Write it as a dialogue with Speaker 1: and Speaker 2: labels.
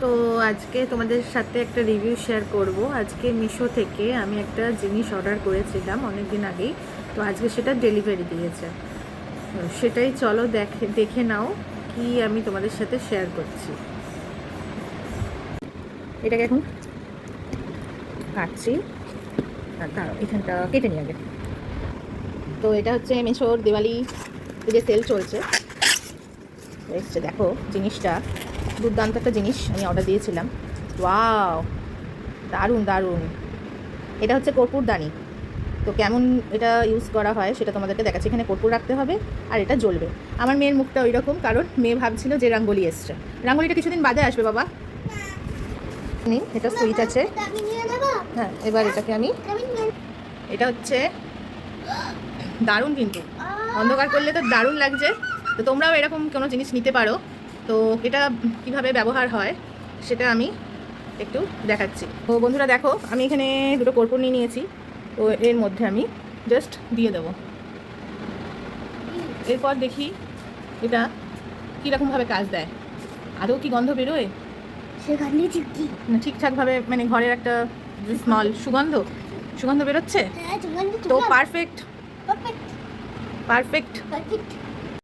Speaker 1: তো আজকে তোমাদের সাথে একটা রিভিউ শেয়ার করব। আজকে মিশো থেকে আমি একটা জিনিস অর্ডার করেছিলাম অনেক দিন আগেই, তো আজকে সেটা ডেলিভারি দিয়েছে। তো সেটাই চলো দেখে নাও কি আমি তোমাদের সাথে শেয়ার করছি। এটাকে এখন কাটছি, আর দাঁড়াও এখানটা কেটে নিই আগে। তো এটা হচ্ছে মিশোর দিওয়ালি যে সেল চলছে, এসছে দেখো জিনিসটা, দুর্দান্ত একটা জিনিস আমি অর্ডার দিয়েছিলাম। ওয়াও, দারুণ দারুণ। এটা হচ্ছে কর্পূরদানি। তো কেমন এটা ইউজ করা হয় সেটা তোমাদেরকে দেখাচ্ছি। এখানে কর্পূর রাখতে হবে আর এটা জ্বলবে। আমার মেয়ের মুখটা ওই রকম, কারণ মেয়ে ভাবছিল যে রাঙ্গোলি এসছে। রাঙ্গোলিটা কিছুদিন বাদে আসবে বাবা। নিন, এটা সুইচ আছে। হ্যাঁ, এবার এটাকে আমি, এটা হচ্ছে দারুণ, কিন্তু অন্ধকার করলে তো দারুণ লাগছে। তো তোমরাও এরকম কোনো জিনিস নিতে পারো। তো এটা কিভাবে ব্যবহার হয় সেটা আমি একটু দেখাচ্ছি। তো বন্ধুরা দেখো, আমি এখানে দুটো কর্পূর নিয়ে নিয়েছি। তো এর মধ্যে আমি জাস্ট দিয়ে দেবো। এরপর দেখি এটা কীরকমভাবে কাজ দেয়, আদৌ কি গন্ধ বেরোয় না ঠিকঠাকভাভাবে, মানে ঘরের একটা স্মল সুগন্ধ বেরোচ্ছে। তো পারফেক্ট পারফেক্ট